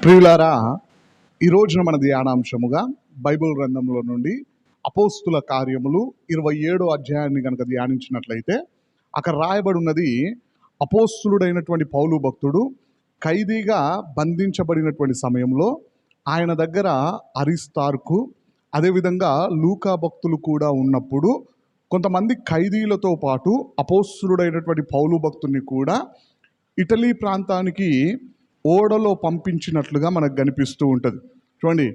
ప్రియులారా, ఈ రోజున మన ధ్యానాంశముగా బైబిల్ గ్రంథంలో నుండి అపోస్తుల కార్యములు 27వ అధ్యాయాన్ని కనుక ధ్యానించినట్లయితే అక్కడ రాయబడి ఉన్నది, అపోస్తులుడైనటువంటి పౌలు భక్తుడు ఖైదీగా బంధించబడినటువంటి సమయంలో ఆయన దగ్గర అరిస్తార్కు అదేవిధంగా లూకా భక్తులు కూడా ఉన్నప్పుడు కొంతమంది ఖైదీలతో పాటు అపోస్తులుడైనటువంటి పౌలు భక్తుని కూడా ఇటలీ ప్రాంతానికి ఓడలో పంపించినట్లుగా మనకు కనిపిస్తూ ఉంటుంది. చూడండి,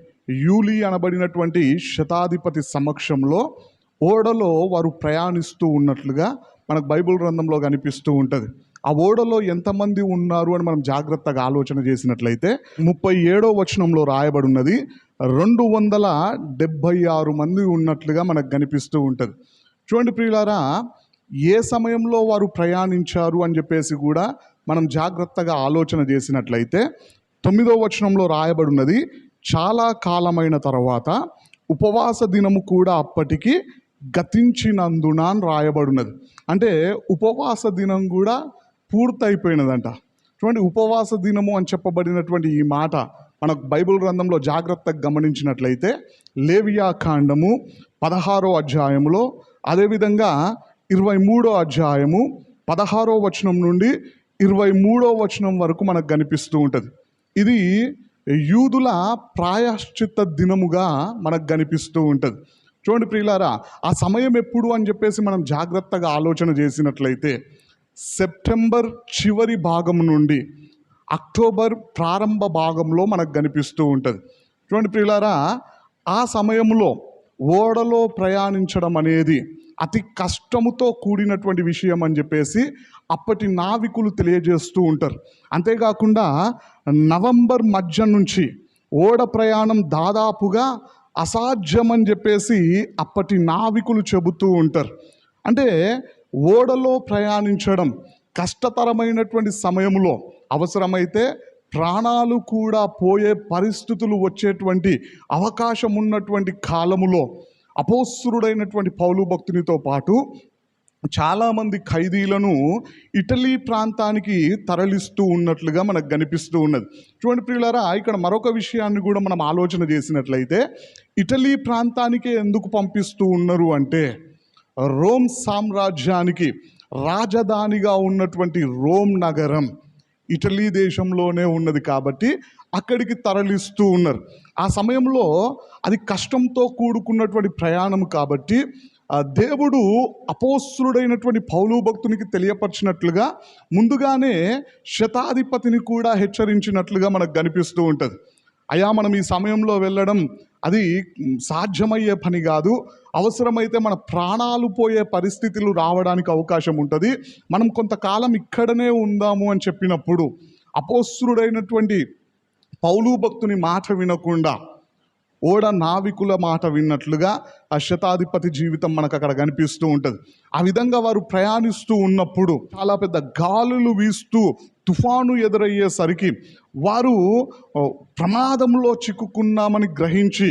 యూలి అనబడినటువంటి శతాధిపతి సమక్షంలో ఓడలో వారు ప్రయాణిస్తూ ఉన్నట్లుగా మనకు బైబిల్ గ్రంథంలో కనిపిస్తూ ఉంటుంది. ఆ ఓడలో ఎంతమంది ఉన్నారు అని మనం జాగ్రత్తగా ఆలోచన చేసినట్లయితే 37వ వచనంలో రాయబడి ఉన్నది 276 మంది ఉన్నట్లుగా మనకు కనిపిస్తూ ఉంటుంది. చూడండి ప్రియులారా, ఏ సమయంలో వారు ప్రయాణించారు అని చెప్పేసి కూడా మనం జాగ్రత్తగా ఆలోచన చేసినట్లయితే 9వ వచనంలో రాయబడి ఉన్నది, చాలా కాలమైన తర్వాత ఉపవాస దినము కూడా అప్పటికి గతించినందున అని రాయబడినది. అంటే ఉపవాస దినం కూడా పూర్తయిపోయినదంట. చూడండి, ఉపవాస దినము అని చెప్పబడినటువంటి ఈ మాట మనకు బైబిల్ గ్రంథంలో జాగ్రత్తగా గమనించినట్లయితే లేవియా కాండము 16వ అధ్యాయములో, అదేవిధంగా 23వ అధ్యాయము 16వ వచనం నుండి 23వ వచనం వరకు మనకు కనిపిస్తూ ఉంటుంది. ఇది యూదుల ప్రాయశ్చిత్త దినముగా మనకు కనిపిస్తూ ఉంటుంది. చూడండి ప్రియులారా, ఆ సమయం ఎప్పుడు అని చెప్పేసి మనం జాగ్రత్తగా ఆలోచన చేసినట్లయితే సెప్టెంబర్ చివరి భాగం నుండి అక్టోబర్ ప్రారంభ భాగంలో మనకు కనిపిస్తూ ఉంటుంది. చూడండి ప్రియులారా, ఆ సమయంలో ఓడలో ప్రయాణించడం అనేది అతి కష్టముతో కూడినటువంటి విషయం అని చెప్పేసి అప్పటి నావికులు తెలియజేస్తూ ఉంటారు. అంతేకాకుండా నవంబర్ మధ్య నుంచి ఓడ ప్రయాణం దాదాపుగా అసాధ్యం అని చెప్పేసి అప్పటి నావికులు చెబుతూ ఉంటారు. అంటే ఓడలో ప్రయాణించడం కష్టతరమైనటువంటి సమయంలో అవసరమైతే ప్రాణాలు కూడా పోయే పరిస్థితులు వచ్చేటువంటి అవకాశం ఉన్నటువంటి కాలములో అపోస్తులుడైనటువంటి పౌలు భక్తునితో పాటు చాలామంది ఖైదీలను ఇటలీ ప్రాంతానికి తరలిస్తూ ఉన్నట్లుగా మనకు కనిపిస్తూ ఉన్నది. చూడండి ప్రియులారా, ఇక్కడ మరొక విషయాన్ని కూడా మనం ఆలోచన చేసినట్లయితే ఇటలీ ప్రాంతానికే ఎందుకు పంపిస్తూ ఉన్నారు అంటే, రోమ్ సామ్రాజ్యానికి రాజధానిగా ఉన్నటువంటి రోమ్ నగరం ఇటలీ దేశంలోనే ఉన్నది కాబట్టి అక్కడికి తరలిస్తూ ఉన్నారు. ఆ సమయంలో అది కష్టంతో కూడుకున్నటువంటి ప్రయాణం కాబట్టి దేవుడు అపోస్తులుడైనటువంటి పౌలు భక్తునికి తెలియపరిచినట్లుగా ముందుగానే శతాధిపతిని కూడా హెచ్చరించినట్లుగా మనకు కనిపిస్తూ ఉంటుంది. అయ్యా, మనం ఈ సమయంలో వెళ్ళడం అది సాధ్యమయ్యే పని కాదు, అవసరమైతే మన ప్రాణాలు పోయే పరిస్థితులు రావడానికి అవకాశం ఉంటుంది, మనం కొంతకాలం ఇక్కడనే ఉందాము అని చెప్పినప్పుడు అపోస్తులుడైనటువంటి పౌలు భక్తుని మాట వినకుండా ఓడ నావికుల మాట విన్నట్లుగా ఆ శతాధిపతి జీవితం మనకు అక్కడ కనిపిస్తూ ఉంటుంది. ఆ విధంగా వారు ప్రయాణిస్తూ ఉన్నప్పుడు చాలా పెద్ద గాలులు వీస్తూ తుఫాను ఎదురయ్యేసరికి వారు ప్రమాదంలో చిక్కుకున్నామని గ్రహించి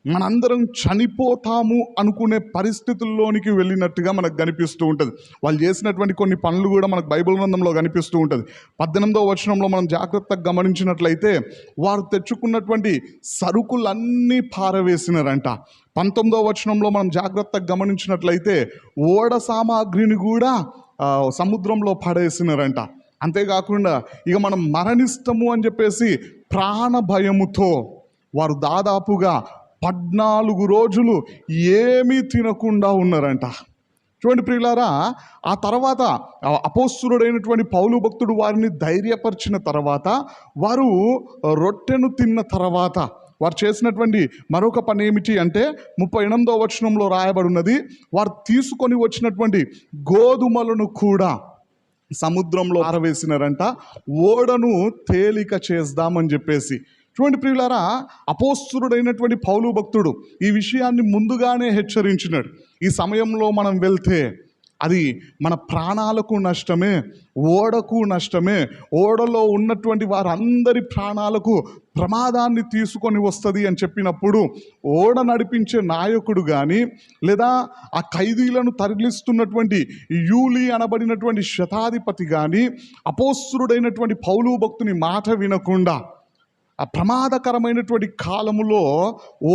మనందరం చనిపోతాము అనుకునే పరిస్థితుల్లోనికి వెళ్ళినట్టుగా మనకు కనిపిస్తూ ఉంటుంది. వాళ్ళు చేసినటువంటి కొన్ని పనులు కూడా మనకు బైబిల్ గ్రంథంలో కనిపిస్తూ ఉంటుంది. 18వ వచనంలో మనం జాగ్రత్తగా గమనించినట్లయితే వారు తెచ్చుకున్నటువంటి సరుకులన్నీ పారవేసినారంట. 19వ వచనంలో మనం జాగ్రత్తగా గమనించినట్లయితే ఓడ సామాగ్రిని కూడా సముద్రంలో పడేసినారంట. అంతేకాకుండా ఇక మనం మరణిస్తాము అని చెప్పేసి ప్రాణ భయముతో వారు దాదాపుగా 14 రోజులు ఏమీ తినకుండా ఉన్నారంట. చూడండి ప్రియులారా, ఆ తర్వాత అపోస్తులుడైనటువంటి పౌలు భక్తుడు వారిని ధైర్యపరిచిన తర్వాత వారు రొట్టెను తిన్న తర్వాత వారు చేసినటువంటి మరొక పని ఏమిటి అంటే 38వ వచనంలో రాయబడి ఉన్నది, వారు తీసుకొని వచ్చినటువంటి గోధుమలను కూడా సముద్రంలో ఆరవేసినారంట, ఓడను తేలిక చేద్దామని చెప్పేసి. చూడండి ప్రియులారా, అపోస్తులుడైనటువంటి పౌలు భక్తుడు ఈ విషయాన్ని ముందుగానే హెచ్చరించినాడు. ఈ సమయంలో మనం వెళ్తే అది మన ప్రాణాలకు నష్టమే, ఓడకు నష్టమే, ఓడలో ఉన్నటువంటి వారందరి ప్రాణాలకు ప్రమాదాన్ని తీసుకొని వస్తుంది అని చెప్పినప్పుడు ఓడ నడిపించే నాయకుడు కానీ లేదా ఆ ఖైదీలను తరలిస్తున్నటువంటి యూలి అనబడినటువంటి శతాధిపతి కానీ అపోస్తులుడైనటువంటి పౌలు భక్తుని మాట వినకుండా ఆ ప్రమాదకరమైనటువంటి కాలములో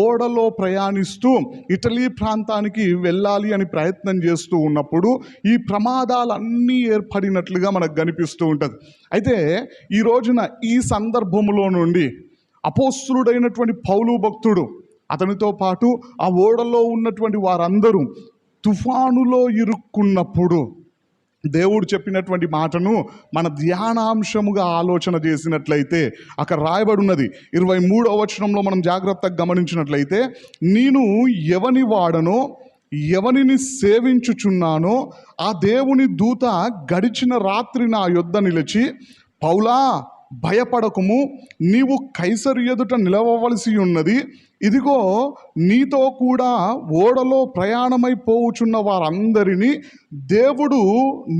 ఓడలో ప్రయాణిస్తూ ఇటలీ ప్రాంతానికి వెళ్ళాలి అని ప్రయత్నం చేస్తూ ఉన్నప్పుడు ఈ ప్రమాదాలన్నీ ఏర్పడినట్లుగా మనకు కనిపిస్తూ ఉంటుంది. అయితే ఈ రోజున ఈ సందర్భములో నుండి అపోస్తలుడైనటువంటి పౌలు భక్తుడు, అతనితో పాటు ఆ ఓడలో ఉన్నటువంటి వారందరూ తుఫానులో ఇరుక్కున్నప్పుడు దేవుడు చెప్పినటువంటి మాటను మన ధ్యానాంశముగా ఆలోచన చేసినట్లయితే అక్కడ రాయబడి ఉన్నది 23వ వచనంలో మనం జాగ్రత్తగా గమనించినట్లయితే, నేను ఎవని వాడనో ఎవనిని సేవించుచున్నానో ఆ దేవుని దూత గడిచిన రాత్రి నా యొద్ద నిలిచి, పౌలా భయపడకుము, నీవు కైసరు ఎదుట నిలవవలసి ఉన్నది. ఇదిగో నీతో కూడా ఓడలో ప్రయాణమైపోవుచున్న వారందరినీ దేవుడు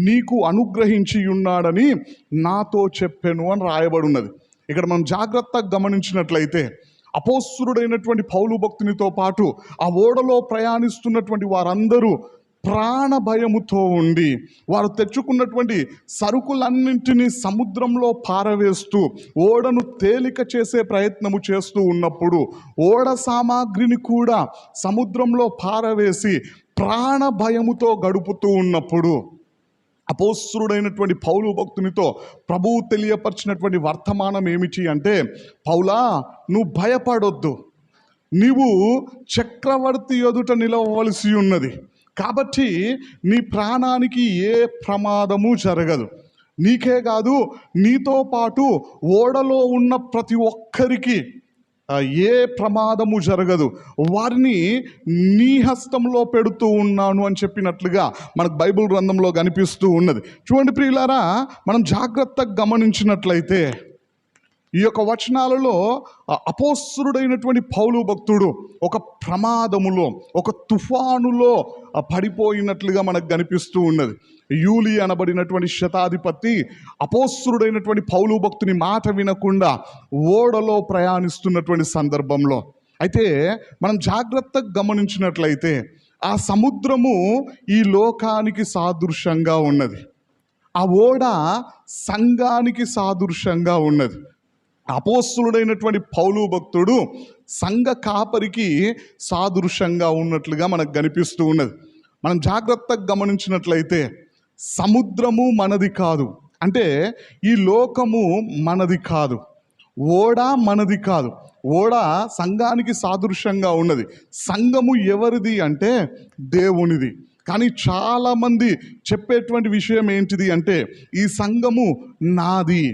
నీకు అనుగ్రహించి ఉన్నాడని నాతో చెప్పెను అని రాయబడి ఉన్నది. ఇక్కడ మనం జాగ్రత్తగా గమనించినట్లయితే అపోస్తలుడైనటువంటి పౌలు భక్తునితో పాటు ఆ ఓడలో ప్రయాణిస్తున్నటువంటి వారందరూ ప్రాణ భయముతో ఉండి వారు తెచ్చుకున్నటువంటి సరుకులన్నింటినీ సముద్రంలో పారవేస్తూ ఓడను తేలిక చేసే ప్రయత్నము చేస్తూ ఉన్నప్పుడు, ఓడ సామాగ్రిని కూడా సముద్రంలో పారవేసి ప్రాణ భయముతో గడుపుతూ ఉన్నప్పుడు అపోస్తలుడైనటువంటి పౌలు భక్తునితో ప్రభువు తెలియపరిచినటువంటి వర్తమానం ఏమిటి అంటే, పౌలా నువ్వు భయపడొద్దు, నీవు చక్రవర్తి ఎదుట నిలవవలసి ఉన్నది కాబట్టి నీ ప్రాణానికి ఏ ప్రమాదము జరగదు. నీకే కాదు, నీతో పాటు ఓడలో ఉన్న ప్రతి ఒక్కరికి ఏ ప్రమాదము జరగదు, వారిని నీ హస్తంలో పెడుతూ ఉన్నాను అని చెప్పినట్లుగా మనకు బైబిల్ గ్రంథంలో కనిపిస్తూ ఉన్నది. చూడండి ప్రియులారా, మనం జాగ్రత్తగా గమనించినట్లయితే ఈ యొక్క వచనాలలో అపోస్తలుడైనటువంటి పౌలు భక్తుడు ఒక ప్రమాదములో, ఒక తుఫానులో పడిపోయినట్లుగా మనకు కనిపిస్తూ ఉన్నది. యూలి అనబడినటువంటి శతాధిపతి అపోస్తలుడైనటువంటి పౌలు భక్తుని మాట వినకుండా ఓడలో ప్రయాణిస్తున్నటువంటి సందర్భంలో, అయితే మనం జాగ్రత్తగా గమనించినట్లయితే ఆ సముద్రము ఈ లోకానికి సాదృశ్యంగా ఉన్నది, ఆ ఓడ సంఘానికి సాదృశ్యంగా ఉన్నది. అపోస్తలుడైనటువంటి పౌలు భక్తుడు సంఘ కాపరికి సాదృశ్యంగా ఉన్నట్లుగా మనకు కనిపిస్తూ ఉన్నది. మనం జాగ్రత్తగా గమనించినట్లయితే సముద్రము మనది కాదు, అంటే ఈ లోకము మనది కాదు, ఓడ మనది కాదు, ఓడ సంఘానికి సాదృశ్యంగా ఉన్నది. సంఘము ఎవరిది అంటే దేవునిది. కానీ చాలామంది చెప్పేటువంటి విషయం ఏంటిది అంటే, ఈ సంఘము నాది,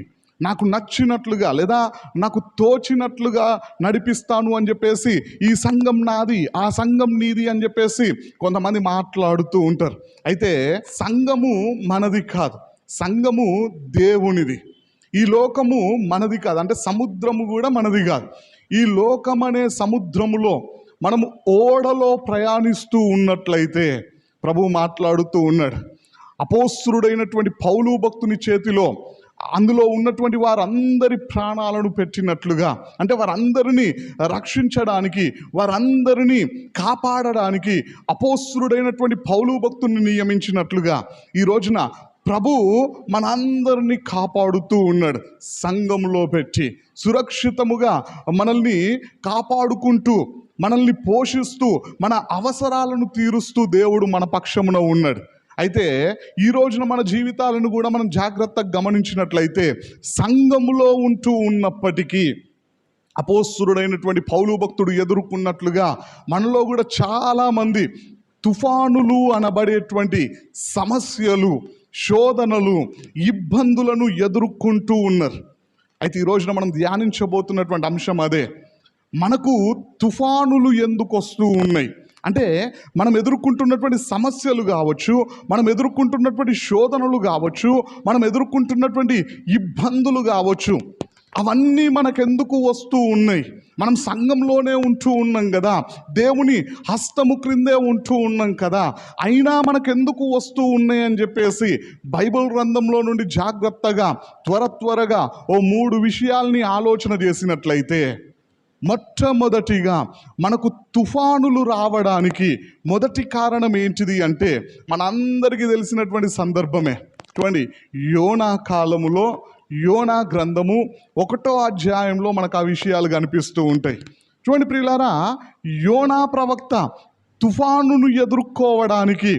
నాకు నచ్చినట్లుగా లేదా నాకు తోచినట్లుగా నడిపిస్తాను అని చెప్పేసి, ఈ సంఘం నాది ఆ సంఘం నీది అని చెప్పేసి కొంతమంది మాట్లాడుతూ ఉంటారు. అయితే సంఘము మనది కాదు, సంఘము దేవునిది. ఈ లోకము మనది కాదు, అంటే సముద్రము కూడా మనది కాదు. ఈ లోకం అనే సముద్రములో మనము ఓడలో ప్రయాణిస్తూ ఉన్నట్లయితే ప్రభువు మాట్లాడుతూ ఉన్నాడు. అపోస్తలుడైనటువంటి పౌలు భక్తుని చేతిలో అందులో ఉన్నటువంటి వారందరి ప్రాణాలను పెట్టినట్లుగా, అంటే వారందరినీ రక్షించడానికి, వారందరినీ కాపాడడానికి అపోస్తలుడైనటువంటి పౌలు భక్తుని నియమించినట్లుగా ఈ రోజున ప్రభు మనందరినీ కాపాడుతూ ఉన్నాడు. సంఘంలో పెట్టి సురక్షితముగా మనల్ని కాపాడుకుంటూ, మనల్ని పోషిస్తూ, మన అవసరాలను తీరుస్తూ దేవుడు మన పక్షమున ఉన్నాడు. అయితే ఈ రోజున మన జీవితాలను కూడా మనం జాగ్రత్తగా గమనించినట్లయితే సంఘములో ఉంటూ ఉన్నప్పటికీ అపోస్తలుడైనటువంటి పౌలు భక్తుడు ఎదుర్కొన్నట్లుగా మనలో కూడా చాలామంది తుఫానులు అనబడేటువంటి సమస్యలు, శోధనలు, ఇబ్బందులను ఎదుర్కొంటూ ఉన్నారు. అయితే ఈ రోజున మనం ధ్యానించబోతున్నటువంటి అంశం అదే. మనకు తుఫానులు ఎందుకు వస్తూ ఉన్నాయి అంటే, మనం ఎదుర్కొంటున్నటువంటి సమస్యలు కావచ్చు, మనం ఎదుర్కొంటున్నటువంటి శోధనలు కావచ్చు, మనం ఎదుర్కొంటున్నటువంటి ఇబ్బందులు కావచ్చు, అవన్నీ మనకెందుకు వస్తూ ఉన్నాయి? మనం సంఘంలోనే ఉంటూ ఉన్నాం కదా, దేవుని హస్తము క్రిందే ఉంటూ ఉన్నాం కదా, అయినా మనకెందుకు వస్తూ ఉన్నాయి అని చెప్పేసి బైబిల్ గ్రంథంలో నుండి జాగ్రత్తగా త్వరగా ఓ 3 విషయాల్ని ఆలోచన చేసినట్లయితే, మొట్టమొదటిగా మనకు తుఫానులు రావడానికి మొదటి కారణం ఏంటిది అంటే, మనందరికీ తెలిసినటువంటి సందర్భమే. చూడండి, యోనా కాలములో యోనా గ్రంథము 1వ అధ్యాయంలో మనకు ఆ విషయాలు కనిపిస్తూ ఉంటాయి. చూడండి ప్రియులారా, యోనా ప్రవక్త తుఫానును ఎదుర్కోవడానికి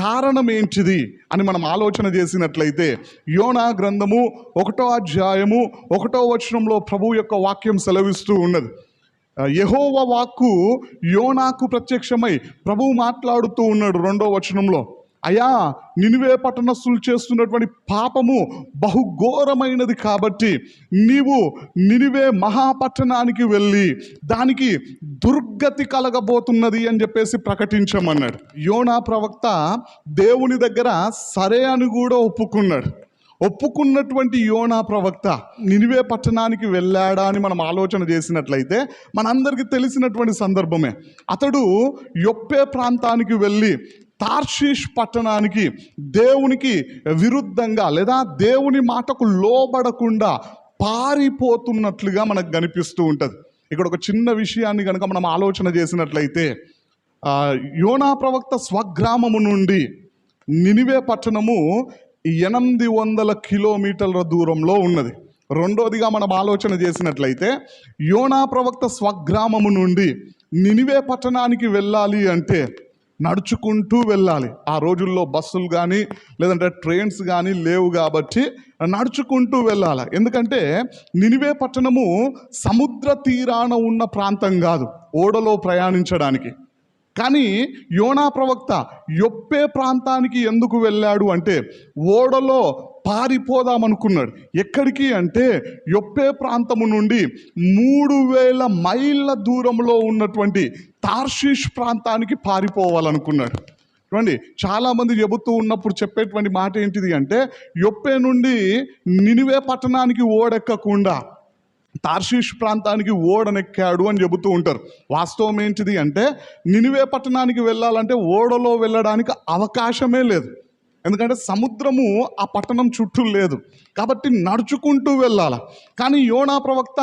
కారణం ఏంటిది అని మనం ఆలోచన చేసినట్లయితే, యోనా గ్రంథము 1వ అధ్యాయము 1వ వచనంలో ప్రభువు యొక్క వాక్యం సెలవిస్తూ ఉన్నది. యెహోవా వాక్కు యోనాకు ప్రత్యక్షమై ప్రభువు మాట్లాడుతూ ఉన్నాడు 2వ వచనంలో. అయ్యా, నినివే పట్టణస్థులు చేస్తున్నటువంటి పాపము బహుఘోరమైనది కాబట్టి నీవు నినివే మహాపట్టణానికి వెళ్ళి దానికి దుర్గతి కలగబోతున్నది అని చెప్పేసి ప్రకటించమన్నాడు. యోనా ప్రవక్త దేవుని దగ్గర సరే అని కూడా ఒప్పుకున్నటువంటి యోనా ప్రవక్త నినివే పట్టణానికి వెళ్ళాడా అని మనం ఆలోచన చేసినట్లయితే మనందరికీ తెలిసినటువంటి సందర్భమే. అతడు యొప్పే ప్రాంతానికి వెళ్ళి తార్షీష్ పట్టణానికి దేవునికి విరుద్ధంగా లేదా దేవుని మాటకు లోబడకుండా పారిపోతున్నట్లుగా మనకు కనిపిస్తూ ఉంటుంది. ఇక్కడ ఒక చిన్న విషయాన్ని కనుక మనం ఆలోచన చేసినట్లయితే, యోనా ప్రవక్త స్వగ్రామము నుండి నినివే పట్టణము 800 కిలోమీటర్ల దూరంలో ఉన్నది. రెండోదిగా మనం ఆలోచన చేసినట్లయితే, యోనా ప్రవక్త స్వగ్రామము నుండి నినివే పట్టణానికి వెళ్ళాలి అంటే నడుచుకుంటూ వెళ్ళాలి. ఆ రోజుల్లో బస్సులు కానీ లేదంటే ట్రైన్స్ కానీ లేవు కాబట్టి నడుచుకుంటూ వెళ్ళాలి. ఎందుకంటే నినివే పట్టణము సముద్ర తీరాన ఉన్న ప్రాంతం కాదు ఓడలో ప్రయాణించడానికి. కానీ యోనా ప్రవక్త యొప్పే ప్రాంతానికి ఎందుకు వెళ్ళాడు అంటే ఓడలో పారిపోదామనుకున్నాడు. ఎక్కడికి అంటే యొప్పే ప్రాంతము నుండి 3000 మైళ్ళ దూరంలో ఉన్నటువంటి తార్షీష్ ప్రాంతానికి పారిపోవాలనుకున్నాడు. చూడండి, చాలామంది చెబుతూ ఉన్నప్పుడు చెప్పేటువంటి మాట ఏంటిది అంటే, యొప్పే నుండి నినివే పట్టణానికి ఓడెక్కకుండా తార్షీష్ ప్రాంతానికి ఓడనెక్కాడు అని చెబుతూ ఉంటారు. వాస్తవం ఏంటిది అంటే, నినివే పట్టణానికి వెళ్ళాలంటే ఓడలో వెళ్ళడానికి అవకాశమే లేదు. ఎందుకంటే సముద్రము ఆ పట్టణం చుట్టూ లేదు కాబట్టి నడుచుకుంటూ వెళ్ళాలి. కానీ యోనా ప్రవక్త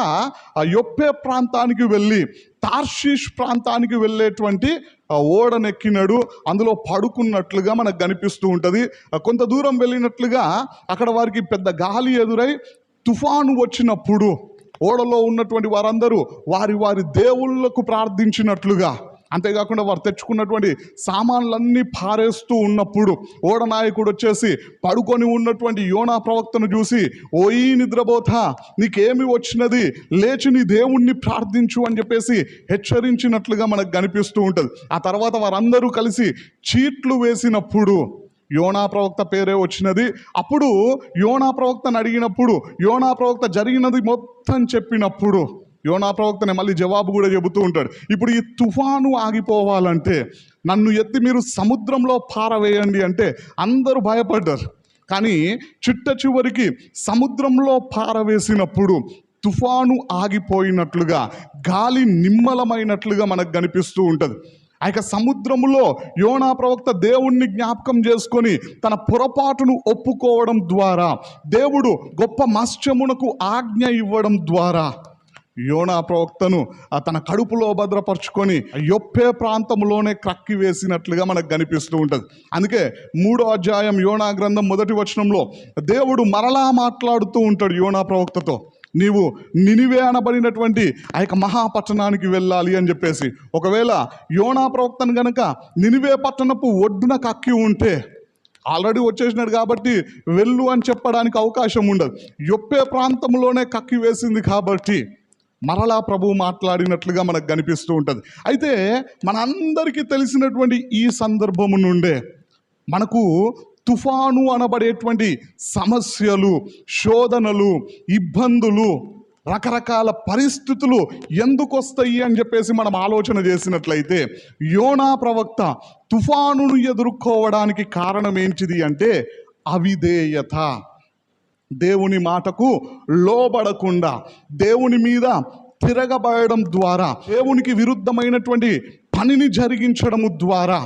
ఆ యొప్పే ప్రాంతానికి వెళ్ళి తార్షీష్ ప్రాంతానికి వెళ్ళేటువంటి ఓడనెక్కినాడు. అందులో పడుకున్నట్లుగా మనకు కనిపిస్తూ ఉంటుంది. కొంత దూరం వెళ్ళినట్లుగా అక్కడ వారికి పెద్ద గాలి ఎదురై తుఫాను వచ్చినప్పుడు ఓడలో ఉన్నటువంటి వారందరూ వారి వారి దేవుళ్ళకు ప్రార్థించినట్లుగా, అంతేకాకుండా వారు తెచ్చుకున్నటువంటి సామాన్లన్నీ పారేస్తూ ఉన్నప్పుడు ఓడ నాయకుడు వచ్చేసి పడుకొని ఉన్నటువంటి యోనా ప్రవక్తను చూసి, ఓయి నిద్రపోతా, నీకేమి వచ్చినది, లేచి నీ దేవుణ్ణి ప్రార్థించు అని చెప్పేసి హెచ్చరించినట్లుగా మనకు కనిపిస్తూ ఉంటుంది. ఆ తర్వాత వారందరూ కలిసి చీట్లు వేసినప్పుడు యోనా ప్రవక్త పేరే వచ్చినది. అప్పుడు యోనా ప్రవక్తను అడిగినప్పుడు యోనా ప్రవక్త జరిగినది మొత్తం చెప్పినప్పుడు యోనా ప్రవక్తనే మళ్ళీ జవాబు కూడా చెబుతూ ఉంటాడు. ఇప్పుడు ఈ తుఫాను ఆగిపోవాలంటే నన్ను ఎత్తి మీరు సముద్రంలో పారవేయండి అంటే అందరూ భయపడ్డారు. కానీ చిట్ట చివరికి సముద్రంలో పారవేసినప్పుడు తుఫాను ఆగిపోయినట్లుగా, గాలి నిమ్మలమైనట్లుగా మనకు కనిపిస్తూ ఉంటుంది. ఆ యొక్క సముద్రములో యోనా ప్రవక్త దేవుణ్ణి జ్ఞాపకం చేసుకొని తన పొరపాటును ఒప్పుకోవడం ద్వారా, దేవుడు గొప్ప మత్స్యమునకు ఆజ్ఞ ఇవ్వడం ద్వారా యోనా ప్రవక్తను తన కడుపులో భద్రపరుచుకొని యొప్పే ప్రాంతంలోనే క్రక్కి వేసినట్లుగా మనకు కనిపిస్తూ ఉంటుంది. అందుకే 3వ అధ్యాయం యోనా గ్రంథం 1వ వచనంలో దేవుడు మరలా మాట్లాడుతూ ఉంటాడు యోనా ప్రవక్తతో, నీవు నినివే అనబడినటువంటి ఆ యొక్క మహాపట్టణానికి వెళ్ళాలి అని చెప్పేసి. ఒకవేళ యోనా ప్రవక్తను గనక నినివే పట్టణపు ఒడ్డున కక్కి ఉంటే, ఆల్రెడీ వచ్చేసినాడు కాబట్టి వెళ్ళు అని చెప్పడానికి అవకాశం ఉండదు. యొప్పే ప్రాంతంలోనే కక్కి వేసింది కాబట్టి మరలా ప్రభువు మాట్లాడినట్లుగా మనకు కనిపిస్తూ ఉంటుంది. అయితే మనందరికీ తెలిసినటువంటి ఈ సందర్భము నుండే మనకు తుఫాను అనబడేటువంటి సమస్యలు, శోధనలు, ఇబ్బందులు, రకరకాల పరిస్థితులు ఎందుకు వస్తాయి అని చెప్పేసి మనం ఆలోచన చేసినట్లయితే, యోనా ప్రవక్త తుఫానును ఎదుర్కోవడానికి కారణం ఏంటిది అంటే అవిధేయత. దేవుని మాటకు లోబడకుండా దేవుని మీద తిరగబడడం ద్వారా, దేవునికి విరుద్ధమైనటువంటి పనిని జరిగించడము ద్వారా,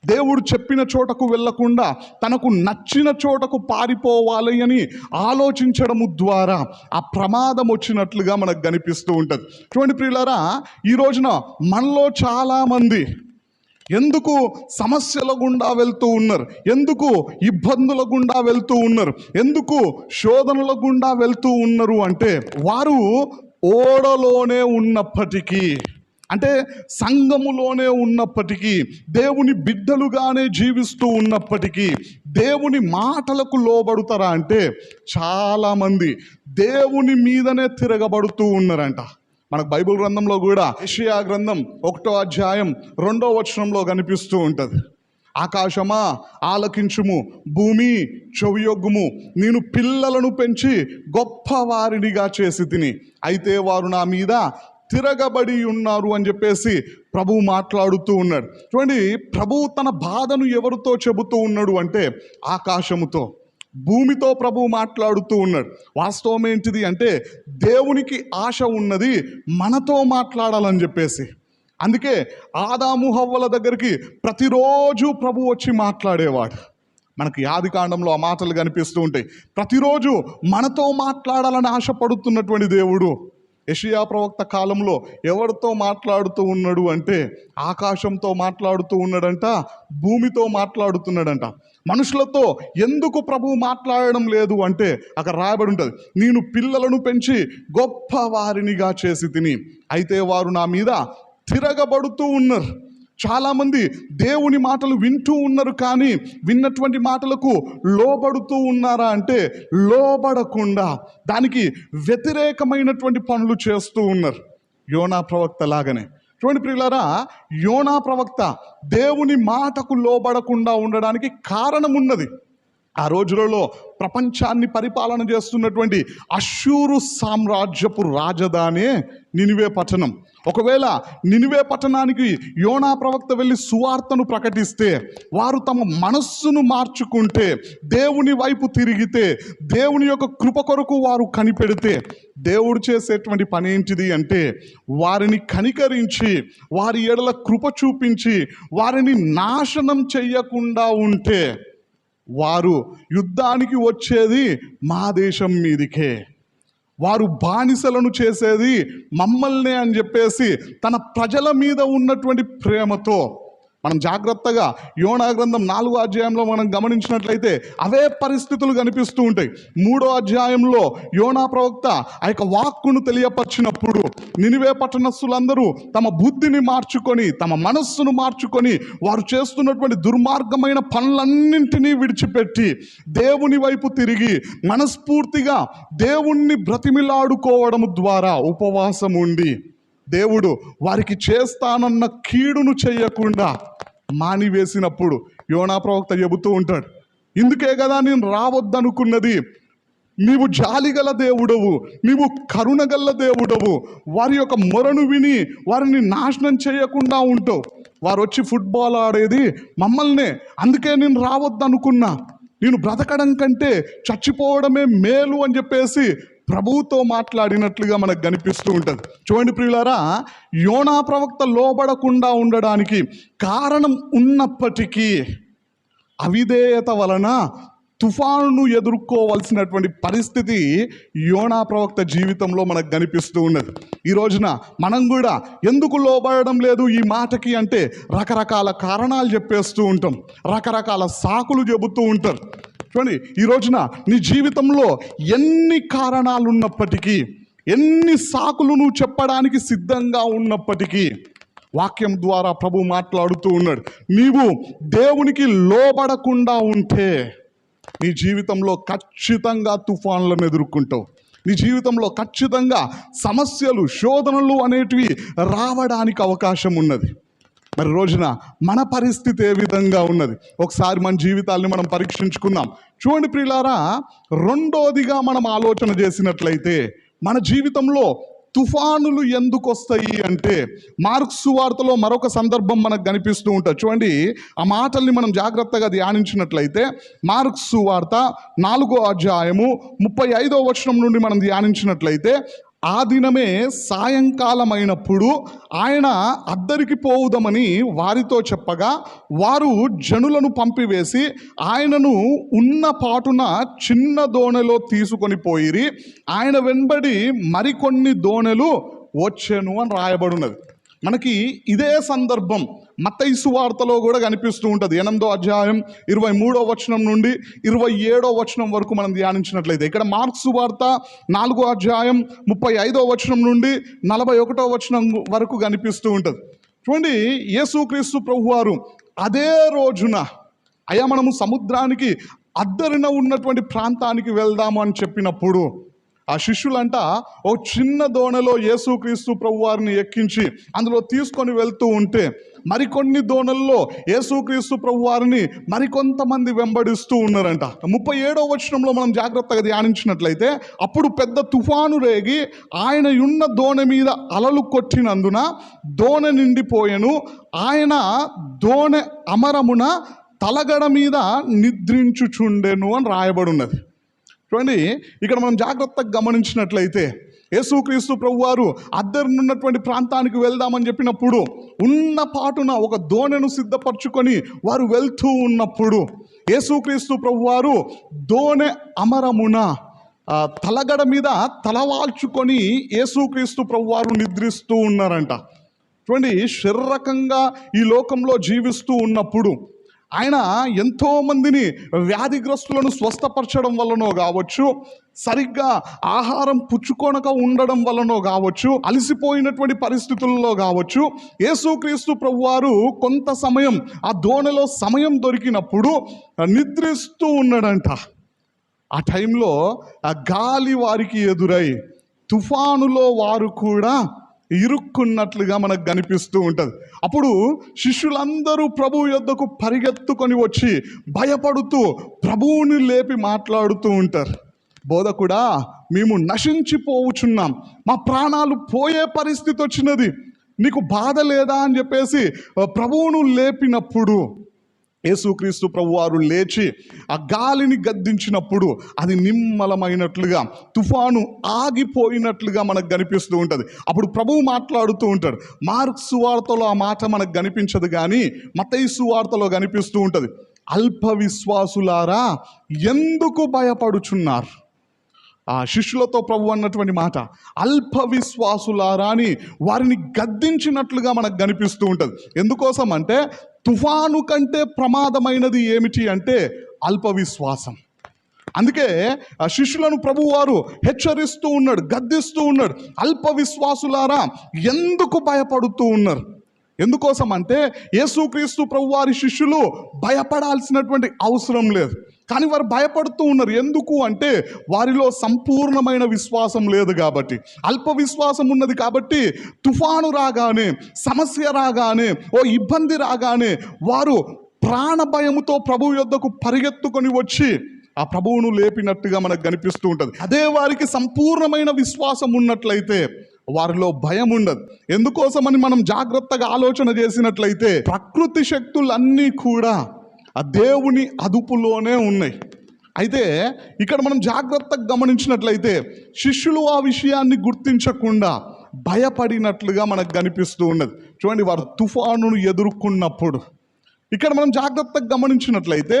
దేవుడు చెప్పిన చోటకు వెళ్ళకుండా తనకు నచ్చిన చోటకు పారిపోవాలి అని ఆలోచించడము ద్వారా ఆ ప్రమాదం వచ్చినట్లుగా మనకు కనిపిస్తూ ఉంటుంది. చూడండి ప్రియులారా, ఈ రోజున మనలో చాలామంది ఎందుకు సమస్యల గుండా వెళ్తూ ఉన్నారు, ఎందుకు ఇబ్బందుల గుండా వెళ్తూ ఉన్నారు, ఎందుకు శోధనల గుండా వెళ్తూ ఉన్నారు అంటే వారు ఓడలోనే ఉన్నప్పటికీ, అంటే సంఘములోనే ఉన్నప్పటికీ, దేవుని బిడ్డలుగానే జీవిస్తూ ఉన్నప్పటికీ దేవుని మాటలకు లోబడుతారా అంటే చాలామంది దేవుని మీదనే తిరగబడుతూ ఉన్నారంట. మనకు బైబిల్ గ్రంథంలో కూడా యెషయా గ్రంథం 1వ అధ్యాయం 2వ వచనంలో కనిపిస్తూ ఉంటుంది. ఆకాశమా ఆలకించుము, భూమి చెవియొగ్గుము, నేను పిల్లలను పెంచి గొప్ప వారినిగా చేసి తిని, అయితే వారు నా మీద తిరగబడి ఉన్నారు అని చెప్పేసి ప్రభువు మాట్లాడుతూ ఉన్నాడు. చూడండి, ప్రభువు తన బాధను ఎవరితో చెబుతూ ఉన్నాడు అంటే ఆకాశముతో, భూమితో ప్రభువు మాట్లాడుతూ ఉన్నాడు. వాస్తవం ఏంటిది అంటే దేవునికి ఆశ ఉన్నది మనతో మాట్లాడాలని చెప్పేసి. అందుకే ఆదాము హవ్వల దగ్గరికి ప్రతిరోజు ప్రభు వచ్చి మాట్లాడేవాడు. మనకి ఆదికాండంలో ఆ మాటలు కనిపిస్తూ ఉంటాయి. ప్రతిరోజు మనతో మాట్లాడాలని ఆశపడుతున్నటువంటి దేవుడు యెషయా ప్రవక్త కాలంలో ఎవరితో మాట్లాడుతూ ఉన్నాడు అంటే ఆకాశంతో మాట్లాడుతూ ఉన్నాడంట, భూమితో మాట్లాడుతున్నాడంట. మనుషులతో ఎందుకు ప్రభువు మాట్లాడడం లేదు అంటే అక్కడ రాయబడి ఉంటుంది, నేను పిల్లలను పెంచి గొప్ప వారినిగా చేసి తిని, అయితే వారు నా మీద తిరగబడుతూ ఉన్నారు. చాలామంది దేవుని మాటలు వింటూ ఉన్నారు, కానీ విన్నటువంటి మాటలకు లోబడుతూ ఉన్నారా అంటే లోబడకుండా దానికి వ్యతిరేకమైనటువంటి పనులు చేస్తూ ఉన్నారు. యోనా ప్రవక్త లాగానే. చూడండి ప్రియులారా, యోనా ప్రవక్త దేవుని మాటకు లోబడకుండా ఉండడానికి కారణం ఉన్నది. ఆ రోజులలో ప్రపంచాన్ని పరిపాలన చేస్తున్నటువంటి అష్షూరు సామ్రాజ్యపు రాజధానే నినివే పట్టణం. ఒకవేళ నినివే పట్టణానికి యోనా ప్రవక్త వెళ్ళి సువార్తను ప్రకటిస్తే, వారు తమ మనస్సును మార్చుకుంటే, దేవుని వైపు తిరిగితే, దేవుని యొక్క కృప కొరకు వారు కనిపెడితే, దేవుడు చేసేటువంటి పని ఏంటిది అంటే వారిని కనికరించి వారి ఎడల కృప చూపించి వారిని నాశనం చెయ్యకుండా ఉంటే వారు యుద్ధానికి వచ్చేది మా దేశం మీదికే, వారు బానిసలను చేసేది మమ్మల్నే అని చెప్పేసి తన ప్రజల మీద ఉన్నటువంటి ప్రేమతో మనం జాగ్రత్తగా యోనా గ్రంథం 4వ అధ్యాయంలో మనం గమనించినట్లయితే అవే పరిస్థితులు కనిపిస్తూ ఉంటాయి. 3వ అధ్యాయంలో యోనా ప్రవక్త ఆ యొక్క వాక్కును తెలియపరిచినప్పుడు నినివే పట్టణస్థులందరూ తమ బుద్ధిని మార్చుకొని, తమ మనస్సును మార్చుకొని, వారు చేస్తున్నటువంటి దుర్మార్గమైన పనులన్నింటినీ విడిచిపెట్టి దేవుని వైపు తిరిగి మనస్ఫూర్తిగా దేవుణ్ణి బ్రతిమిలాడుకోవడం ద్వారా ఉపవాసం ఉండి దేవుడు వారికి చేస్తానన్న కీడును చేయకుండా మానివేసినప్పుడు యోనా ప్రవక్త చెబుతూ ఉంటాడు, ఇందుకే కదా నేను రావద్దనుకున్నది, నీవు జాలిగల దేవుడవు, నీవు కరుణగల్ల దేవుడవు, వారి యొక్క మొరను విని వారిని నాశనం చేయకుండా ఉంటావు. వారు వచ్చి ఫుట్బాల్ ఆడేది మమ్మల్నే, అందుకే నేను రావద్దనుకున్నా, నేను బ్రతకడం కంటే చచ్చిపోవడమే మేలు అని చెప్పేసి ప్రభువుతో మాట్లాడినట్లుగా మనకు కనిపిస్తూ ఉంటుంది. చూడండి ప్రియులారా, యోనా ప్రవక్త లోబడకుండా ఉండడానికి కారణం ఉన్నప్పటికీ అవిధేయత వలన తుఫానును ఎదుర్కోవాల్సినటువంటి పరిస్థితి యోనా ప్రవక్త జీవితంలో మనకు కనిపిస్తూ ఉన్నది. ఈ రోజున మనం కూడా ఎందుకు లోబడడం లేదు ఈ మాటకి అంటే రకరకాల కారణాలు చెప్పేస్తూ ఉంటాం, రకరకాల సాకులు చెబుతూ ఉంటారు. చూడండి, ఈ రోజున నీ జీవితంలో ఎన్ని కారణాలు ఉన్నప్పటికీ, ఎన్ని సాకులు నువ్వు చెప్పడానికి సిద్ధంగా ఉన్నప్పటికీ వాక్యం ద్వారా ప్రభు మాట్లాడుతూ ఉన్నాడు, నీవు దేవునికి లోబడకుండా ఉంటే నీ జీవితంలో ఖచ్చితంగా తుఫాన్లను ఎదుర్కొంటావు. నీ జీవితంలో ఖచ్చితంగా సమస్యలు, శోధనలు అనేటివి రావడానికి అవకాశం ఉన్నది. మరి రోజున మన పరిస్థితి ఏ విధంగా ఉన్నది ఒకసారి మన జీవితాల్ని మనం పరీక్షించుకుందాం. చూడండి ప్రియులారా, రెండోదిగా మనం ఆలోచన చేసినట్లయితే మన జీవితంలో తుఫానులు ఎందుకు వస్తాయి అంటే మార్కు సువార్తలో మరొక సందర్భం మనకు కనిపిస్తూ ఉంటుంది. చూడండి, ఆ మాటల్ని మనం జాగ్రత్తగా ధ్యానించినట్లయితే మార్కు సువార్త 4వ అధ్యాయము 35వ వచనం నుండి మనం ధ్యానించినట్లయితే, ఆ దినమే సాయంకాలమైనప్పుడు ఆయన అద్దరికి పోవుదమని వారితో చెప్పగా వారు జనులను పంపివేసి ఆయనను ఉన్న పాటున చిన్న దోణిలో తీసుకొని పోయిరి, ఆయన వెంబడి మరికొన్ని దోణెలు వచ్చెను అని రాయబడినది. మనకి ఇదే సందర్భం మత్తయి సువార్తలో కూడా కనిపిస్తూ ఉంటుంది. 8వ అధ్యాయం 23వ వచనం నుండి 27వ వచనం వరకు మనం ధ్యానించినట్లయితే, ఇక్కడ మార్కు సువార్త 4వ అధ్యాయం 35వ వచనం నుండి 41వ వచనం వరకు కనిపిస్తూ ఉంటుంది. చూడండి, యేసుక్రీస్తు ప్రభువారు అదే రోజున అయ్యా మనము సముద్రానికి అద్దరిన ఉన్నటువంటి ప్రాంతానికి వెళ్దాము అని చెప్పినప్పుడు ఆ శిష్యులంట ఓ చిన్న దోణలో యేసుక్రీస్తు ప్రభువారిని ఎక్కించి అందులో తీసుకొని వెళ్తూ ఉంటే, మరికొన్ని దోణల్లో యేసుక్రీస్తు ప్రభువారిని మరికొంతమంది వెంబడిస్తూ ఉన్నారంట. 37వ వచనంలో మనం జాగ్రత్తగా ధ్యానించినట్లయితే, అప్పుడు పెద్ద తుఫాను రేగి ఆయన ఉన్న దోణి మీద అలలు కొట్టినందున దోణి నిండిపోయెను. ఆయన దోణి అమరమున తలగడ మీద నిద్రించుచుండెను అని రాయబడి ఉన్నది. చూడండి, ఇక్కడ మనం జాగ్రత్తగా గమనించినట్లయితే యేసుక్రీస్తు ప్రభువారు అద్దరినున్నటువంటి ప్రాంతానికి వెళ్దామని చెప్పినప్పుడు ఉన్న పాటున ఒక దోణెను సిద్ధపరచుకొని వారు వెళ్తూ ఉన్నప్పుడు యేసుక్రీస్తు ప్రభువారు దోణె అమరమున తలగడ మీద తలవాల్చుకొని యేసుక్రీస్తు ప్రభువారు నిద్రిస్తూ ఉన్నారంట. చూడండి, శారీరకంగా ఈ లోకంలో జీవిస్తూ ఉన్నప్పుడు ఆయన ఎంతోమందిని వ్యాధిగ్రస్తులను స్వస్థపరచడం వల్లనో కావచ్చు, సరిగ్గా ఆహారం పుచ్చుకొనక ఉండడం వల్లనో కావచ్చు, అలసిపోయినటువంటి పరిస్థితుల్లో కావచ్చు, యేసుక్రీస్తు ప్రభువారు కొంత సమయం ఆ దోణిలో సమయం దొరికినప్పుడు నిద్రిస్తూ ఉన్నాడంట. ఆ టైంలో ఆ గాలి వారికి ఎదురై తుఫానులో వారు కూడా ఇరుక్కున్నట్లుగా మనకు కనిపిస్తూ ఉంటుంది. అప్పుడు శిష్యులందరూ ప్రభువు యొద్దకు పరిగెత్తుకొని వచ్చి భయపడుతూ ప్రభువుని లేపి మాట్లాడుతూ ఉంటారు. బోధకుడా, మేము నశించిపోవుచున్నాం, మా ప్రాణాలు పోయే పరిస్థితి వచ్చినది, నీకు బాధ లేదా అని చెప్పేసి ప్రభువును లేపినప్పుడు యేసుక్రీస్తు ప్రభువారు లేచి ఆ గాలిని గద్దించినప్పుడు అది నిమ్మలమైనట్లుగా, తుఫాను ఆగిపోయినట్లుగా మనకు కనిపిస్తూ ఉంటుంది. అప్పుడు ప్రభువు మాట్లాడుతూ ఉంటాడు. మార్కు సువార్తలో ఆ మాట మనకు కనిపించదు, కానీ మత్తయి సువార్తలో కనిపిస్తూ ఉంటుంది. అల్ప విశ్వాసులారా ఎందుకు భయపడుచున్నారు? ఆ శిష్యులతో ప్రభు అన్నటువంటి మాట అల్ప విశ్వాసులారా అని వారిని గద్దించినట్లుగా మనకు కనిపిస్తూ ఉంటుంది. ఎందుకోసం అంటే తుఫాను కంటే ప్రమాదమైనది ఏమిటి అంటే అల్ప విశ్వాసం. అందుకే ఆ శిష్యులను ప్రభువారు హెచ్చరిస్తూ ఉన్నాడు, గద్దిస్తూ ఉన్నాడు. అల్ప విశ్వాసులారా ఎందుకు భయపడుతూ ఉన్నారు? ఎందుకోసం అంటే యేసుక్రీస్తు ప్రభువారి శిష్యులు భయపడాల్సినటువంటి అవసరం లేదు, కానీ వారు భయపడుతూ ఉన్నారు. ఎందుకు అంటే వారిలో సంపూర్ణమైన విశ్వాసం లేదు కాబట్టి, అల్ప విశ్వాసం ఉన్నది కాబట్టి తుఫాను రాగానే, సమస్య రాగానే, ఓ ఇబ్బంది రాగానే వారు ప్రాణ భయముతో ప్రభువు యొద్దకు పరిగెత్తుకొని వచ్చి ఆ ప్రభువును లేపినట్టుగా మనకు కనిపిస్తూ ఉంటుంది. అదే వారికి సంపూర్ణమైన విశ్వాసం ఉన్నట్లయితే వారిలో భయం ఉండదు. ఎందుకోసమని మనం జాగ్రత్తగా ఆలోచన చేసినట్లయితే ప్రకృతి శక్తులన్నీ కూడా ఆ దేవుని అదుపులోనే ఉన్నాయి. అయితే ఇక్కడ మనం జాగ్రత్తగా గమనించినట్లయితే శిష్యులు ఆ విషయాన్ని గుర్తించకుండా భయపడినట్లుగా మనకు కనిపిస్తూ ఉన్నది. చూడండి, వారు తుఫానును ఎదుర్కొన్నప్పుడు ఇక్కడ మనం జాగ్రత్తగా గమనించినట్లయితే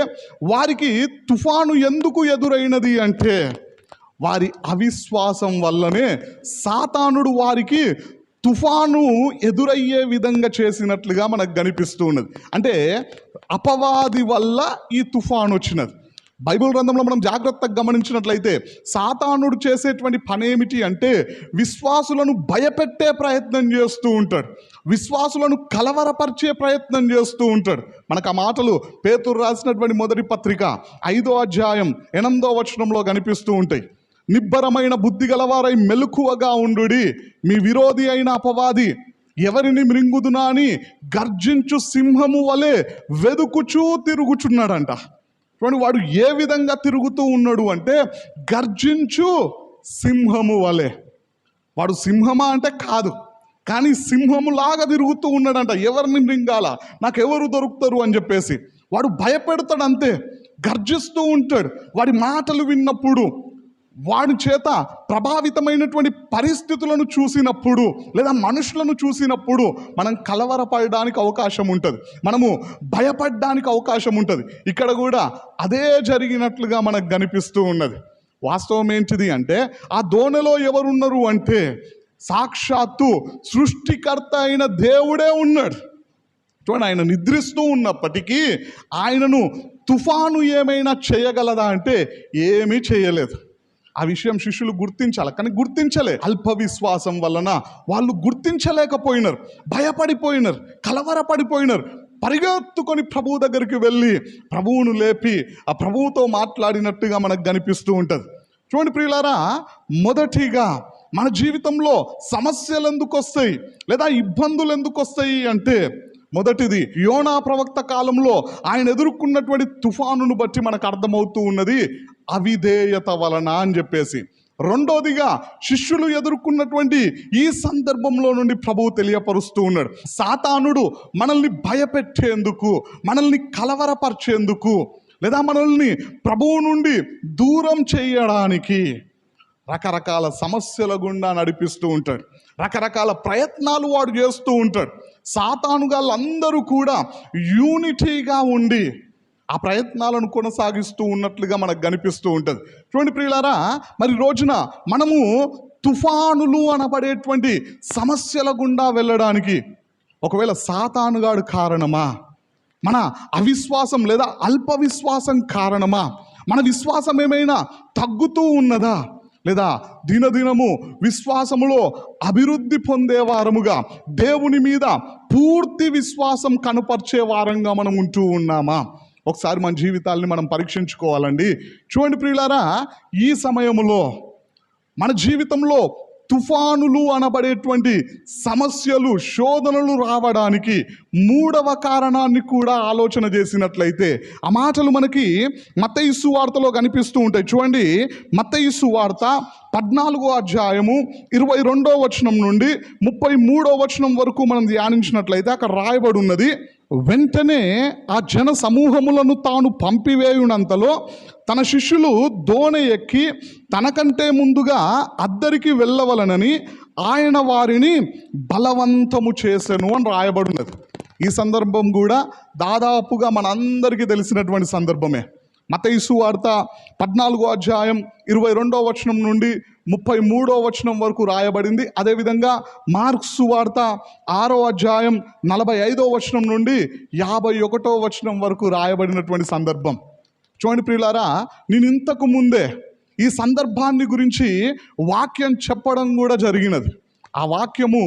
వారికి తుఫాను ఎందుకు ఎదురైనది అంటే వారి అవిశ్వాసం వల్లనే సాతానుడు వారికి తుఫాను ఎదురయ్యే విధంగా చేసినట్లుగా మనకు కనిపిస్తూ ఉన్నది. అంటే అపవాది వల్ల ఈ తుఫాను వచ్చినది. బైబిల్ గ్రంథంలో మనం జాగ్రత్తగా గమనించినట్లయితే సాతానుడు చేసేటువంటి పని ఏమిటి అంటే విశ్వాసులను భయపెట్టే ప్రయత్నం చేస్తూ ఉంటాడు, విశ్వాసులను కలవరపరిచే ప్రయత్నం చేస్తూ ఉంటాడు. మనకు ఆ మాటలు పేతురు రాసినటువంటి మొదటి పత్రిక 5వ అధ్యాయం 8వ వచనంలో కనిపిస్తూ ఉంటాయి. నిబ్బరమైన బుద్ధి గలవారై మెలకువగా ఉండుడి, మీ విరోధి అయిన అపవాది ఎవరిని మృంగుదునా అని గర్జించు సింహము వలె వెదుకుచూ తిరుగుచున్నాడంట. చూడండి, వాడు ఏ విధంగా తిరుగుతూ ఉన్నాడు అంటే గర్జించు సింహము వలె. వాడు సింహమా అంటే కాదు, కానీ సింహములాగా తిరుగుతూ ఉన్నాడంట. ఎవరిని మృంగాల, నాకెవరు దొరుకుతారు అని చెప్పేసి వాడు భయపెడతాడు, అంతే. గర్జిస్తూ ఉంటాడు. వాడి మాటలు విన్నప్పుడు, వాడి చేత ప్రభావితమైనటువంటి పరిస్థితులను చూసినప్పుడు లేదా మనుషులను చూసినప్పుడు మనం కలవరపడడానికి అవకాశం ఉంటుంది, మనము భయపడడానికి అవకాశం ఉంటుంది. ఇక్కడ కూడా అదే జరిగినట్లుగా మనకు కనిపిస్తూ ఉన్నది. వాస్తవం ఏంటిది అంటే ఆ దోణిలో ఎవరున్నారు అంటే సాక్షాత్తు సృష్టికర్త అయిన దేవుడే ఉన్నాడు. చూడండి, ఆయన నిద్రిస్తూ ఉన్నప్పటికీ ఆయనను తుఫాను ఏమైనా చేయగలదా అంటే ఏమీ చేయలేదు. ఆ విషయం శిష్యులు గుర్తించాలి, కానీ గుర్తించలే. అల్ప విశ్వాసం వలన వాళ్ళు గుర్తించలేకపోయినారు, భయపడిపోయినారు, కలవరపడిపోయినారు. పరిగెత్తుకొని ప్రభువు దగ్గరికి వెళ్ళి ప్రభువును లేపి ఆ ప్రభువుతో మాట్లాడినట్టుగా మనకు కనిపిస్తూ ఉంటుంది. చూడండి ప్రియులారా, మొదటిగా మన జీవితంలో సమస్యలు ఎందుకు వస్తాయి లేదా ఇబ్బందులు ఎందుకు వస్తాయి అంటే, మొదటిది యోనా ప్రవక్త కాలంలో ఆయన ఎదుర్కొన్నటువంటి తుఫానును బట్టి మనకు అర్థమవుతూ ఉన్నది అవిధేయత వలన అని చెప్పేసి. రెండోదిగా శిష్యులు ఎదుర్కొన్నటువంటి ఈ సందర్భంలో నుండి ప్రభువు తెలియపరుస్తూ ఉన్నాడు, సాతానుడు మనల్ని భయపెట్టేందుకు, మనల్ని కలవరపరిచేందుకు లేదా మనల్ని ప్రభువు నుండి దూరం చేయడానికి రకరకాల సమస్యల గుండా నడిపిస్తూ ఉంటాడు, రకరకాల ప్రయత్నాలు వాడు చేస్తూ ఉంటాడు. సాతానుగాళ్ళందరూ కూడా యూనిటీగా ఉండి ఆ ప్రయత్నాలను కొనసాగిస్తూ ఉన్నట్లుగా మనకు కనిపిస్తూ ఉంటుంది. చూడండి ప్రియులారా, మరి రోజున మనము తుఫానులు అనబడేటువంటి సమస్యల గుండా వెళ్ళడానికి ఒకవేళ సాతానుగాడు కారణమా, మన అవిశ్వాసం లేదా అల్ప విశ్వాసం కారణమా, మన విశ్వాసం ఏమైనా తగ్గుతూ ఉన్నదా, లేదా దినదినము విశ్వాసములో అభివృద్ధి పొందే వారముగా దేవుని మీద పూర్తి విశ్వాసం కనపరిచే వారంగా మనం ఉంటూ ఉన్నామా? ఒకసారి మన జీవితాల్ని మనం పరీక్షించుకోవాలండి. చూడండి ప్రియులారా, ఈ సమయంలో మన జీవితంలో తుఫానులు అనబడేటువంటి సమస్యలు, శోధనలు రావడానికి మూడవ కారణాన్ని కూడా ఆలోచన చేసినట్లయితే ఆ మాటలు మనకి మత్తయి సువార్తలో కనిపిస్తూ ఉంటాయి. చూడండి, మత్తయి సువార్త 14వ అధ్యాయము 22వ వచనం నుండి 33వ వచనం వరకు మనం ధ్యానించినట్లయితే అక్కడ రాయబడి ఉన్నది, వెంటనే ఆ జన సమూహములను తాను పంపివేయునంతలో తన శిష్యులు దోణి ఎక్కి తనకంటే ముందుగా అద్దరికి వెళ్ళవలనని ఆయన వారిని బలవంతము చేసెను అని రాయబడినది. ఈ సందర్భం కూడా దాదాపుగా మనందరికీ తెలిసినటువంటి సందర్భమే. మత్తయి సువార్త 14వ అధ్యాయం 22వ వచనం నుండి 33వ వచనం వరకు రాయబడింది. అదేవిధంగా మార్క్స్ సువార్త 6వ అధ్యాయం 45వ వచనం నుండి 51వ వచనం వరకు రాయబడినటువంటి సందర్భం. చూడండి ప్రియులారా, నేను ఇంతకు ముందే ఈ సందర్భాన్ని గురించి వాక్యం చెప్పడం కూడా జరిగినది. ఆ వాక్యము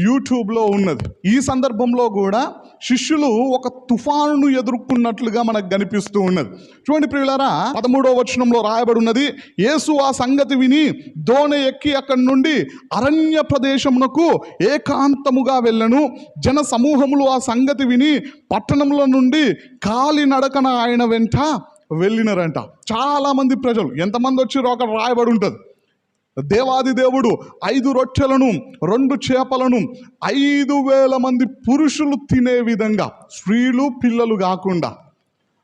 యూట్యూబ్లో ఉన్నది. ఈ సందర్భంలో కూడా శిష్యులు ఒక తుఫానును ఎదుర్కొన్నట్లుగా మనకు కనిపిస్తూ ఉన్నది. చూడండి ప్రియులారా, 13వ వచనంలో రాయబడి ఉన్నది, యేసు ఆ సంగతి విని దోణి ఎక్కి అక్కడి నుండి అరణ్య ప్రదేశమునకు ఏకాంతముగా వెళ్ళను. జన సమూహములు ఆ సంగతి విని పట్టణంలో నుండి కాలినడకన ఆయన వెంట వెళ్ళినారంట. చాలామంది ప్రజలు, ఎంతమంది వచ్చారో అక్కడ రాయబడి ఉంటుంది. దేవాది దేవుడు 5 రొట్టెలను 2 చేపలను 5,000 మంది పురుషులు తినే విధంగా, స్త్రీలు పిల్లలు కాకుండా.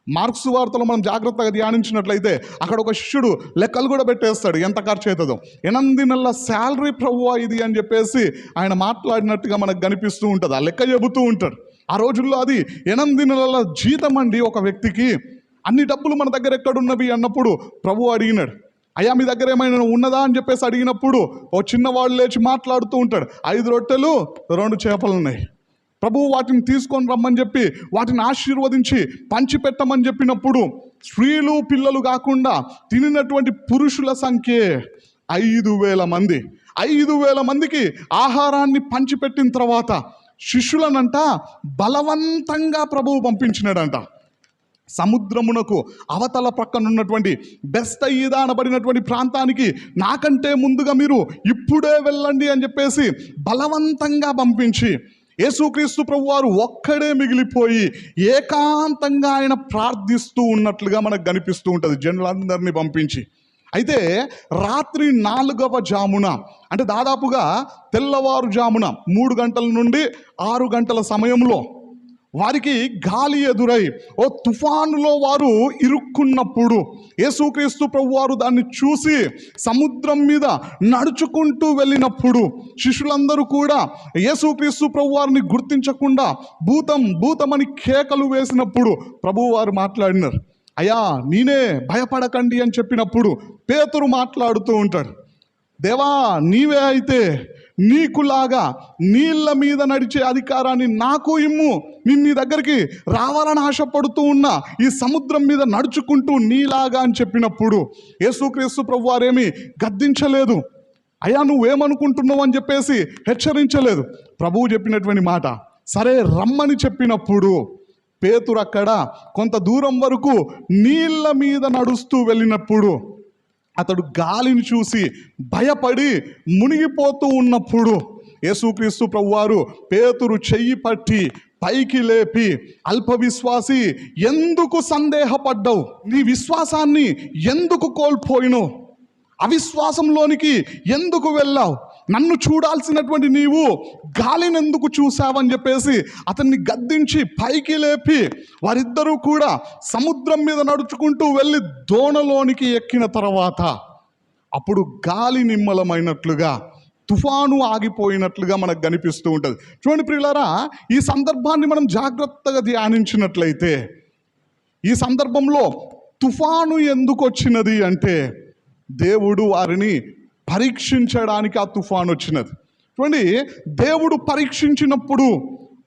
మార్క్స్ వార్తలో మనం జాగ్రత్తగా ధ్యానించినట్లయితే అక్కడ ఒక శిష్యుడు లెక్కలు కూడా పెట్టేస్తాడు, ఎంత ఖర్చు అవుతుందో. 8 నెలల శాలరీ ప్రభువా ఇది అని చెప్పేసి ఆయన మాట్లాడినట్టుగా మనకు కనిపిస్తూ ఉంటుంది. ఆ లెక్క చెబుతూ ఉంటాడు. ఆ రోజుల్లో అది 8 నెలల జీతం అండి ఒక వ్యక్తికి. అన్ని డబ్బులు మన దగ్గర ఎక్కడున్నవి అన్నప్పుడు ప్రభు అడిగినాడు, అయ్యా మీ దగ్గర ఏమైనా ఉన్నదా అని చెప్పేసి అడిగినప్పుడు ఓ చిన్నవాడు లేచి మాట్లాడుతూ ఉంటాడు, 5 రొట్టెలు 2 చేపలు ఉన్నాయి, ప్రభువు వాటిని తీసుకొని రమ్మని చెప్పి వాటిని ఆశీర్వదించి పంచిపెట్టమని చెప్పినప్పుడు స్త్రీలు పిల్లలు కాకుండా తినినటువంటి పురుషుల సంఖ్య 5,000 మంది. 5,000 మందికి ఆహారాన్ని పంచిపెట్టిన తర్వాత శిష్యులనంట బలవంతంగా ప్రభువు పంపించినాడంట. సముద్రమునకు అవతల పక్కన ఉన్నటువంటి బెస్తయిదా అనబడినటువంటి ప్రాంతానికి నాకంటే ముందుగా మీరు ఇప్పుడే వెళ్ళండి అని చెప్పేసి బలవంతంగా పంపించి యేసుక్రీస్తు ప్రభువారు ఒక్కడే మిగిలిపోయి ఏకాంతంగా ఆయన ప్రార్థిస్తూ ఉన్నట్లుగా మనకు కనిపిస్తూ ఉంటుంది, జనులందరినీ పంపించి. అయితే రాత్రి 4వ జామున, అంటే దాదాపుగా తెల్లవారుజామున 3 గంటల నుండి 6 గంటల సమయంలో వారికి గాలి ఎదురై ఓ తుఫానులో వారు ఇరుక్కున్నప్పుడు యేసుక్రీస్తు ప్రభువారు దాన్ని చూసి సముద్రం మీద నడుచుకుంటూ వెళ్ళినప్పుడు శిష్యులందరూ కూడా యేసుక్రీస్తు ప్రభువారిని గుర్తించకుండా భూతం భూతమని కేకలు వేసినప్పుడు ప్రభువారు మాట్లాడినారు, అయ్యా నేనే, భయపడకండి అని చెప్పినప్పుడు పేతురు మాట్లాడుతూ ఉంటాడు, దేవా నీవే అయితే నీకులాగా నీళ్ళ మీద నడిచే అధికారాన్ని నాకు ఇమ్ము. నేను నీ దగ్గరికి రావాలని ఆశపడుతూ ఉన్నా, ఈ సముద్రం మీద నడుచుకుంటూ నీలాగా అని చెప్పినప్పుడు యేసుక్రీస్తు ప్రభువారేమి గద్దించలేదు. అయ్యా నువ్వేమనుకుంటున్నావు అని చెప్పేసి హెచ్చరించలేదు. ప్రభువు చెప్పినటువంటి మాట, సరే రమ్మని చెప్పినప్పుడు పేతురు అక్కడ కొంత దూరం వరకు నీళ్ళ మీద నడుస్తూ వెళ్ళినప్పుడు అతడు గాలిని చూసి భయపడి మునిగిపోతూ ఉన్నప్పుడు యేసుక్రీస్తు ప్రభువారు పేతురు చెయ్యి పట్టి పైకి లేపి, అల్ప విశ్వాసి ఎందుకు సందేహపడ్డావు? నీ విశ్వాసాన్ని ఎందుకు కోల్పోయినావు? అవిశ్వాసంలోనికి ఎందుకు వెళ్ళావు? నన్ను చూడాల్సినటువంటి నీవు గాలిని ఎందుకు చూసావని చెప్పేసి అతన్ని గద్దించి పైకి లేపి వారిద్దరూ కూడా సముద్రం మీద నడుచుకుంటూ వెళ్ళి దోణలోనికి ఎక్కిన తర్వాత అప్పుడు గాలి నిమ్మలమైనట్లుగా, తుఫాను ఆగిపోయినట్లుగా మనకు కనిపిస్తూ ఉంటుంది. చూడండి ప్రియులారా, ఈ సందర్భాన్ని మనం జాగ్రత్తగా ధ్యానించినట్లయితే ఈ సందర్భంలో తుఫాను ఎందుకు వచ్చినది అంటే దేవుడు వారిని పరీక్షించడానికి ఆ తుఫాను వచ్చినది. చూడండి, దేవుడు పరీక్షించినప్పుడు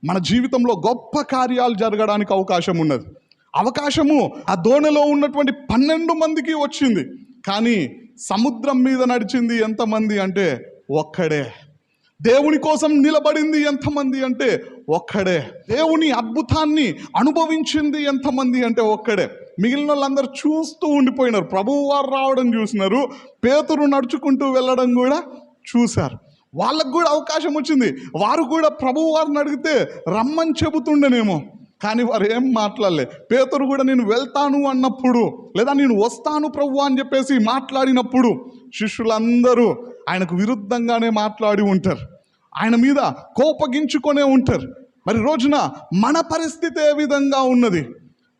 మన జీవితంలో గొప్ప కార్యాలు జరగడానికి అవకాశం ఉన్నది. అవకాశము ఆ దోణిలో ఉన్నటువంటి 12 మందికి వచ్చింది. కానీ సముద్రం మీద నడిచింది ఎంతమంది అంటే ఒక్కడే. దేవుని కోసం నిలబడింది ఎంతమంది అంటే ఒక్కడే. దేవుని అద్భుతాన్ని అనుభవించింది ఎంతమంది అంటే ఒక్కడే. మిగిలిన వాళ్ళందరూ చూస్తూ ఉండిపోయినారు. ప్రభువు వారు రావడం చూసినారు, పేతురు నడుచుకుంటూ వెళ్ళడం కూడా చూశారు. వాళ్ళకు కూడా అవకాశం వచ్చింది. వారు కూడా ప్రభువు వారిని అడిగితే రమ్మని చెబుతుండేనేమో, కానీ వారు ఏం మాట్లాడలే. పేతురు కూడా నేను వెళ్తాను అన్నప్పుడు, లేదా నేను వస్తాను ప్రభువా అని చెప్పేసి మాట్లాడినప్పుడు శిష్యులందరూ ఆయనకు విరుద్ధంగానే మాట్లాడి ఉంటారు, ఆయన మీద కోపగించుకొనే ఉంటారు. మరి రోజున మన పరిస్థితి ఏ విధంగా ఉన్నది?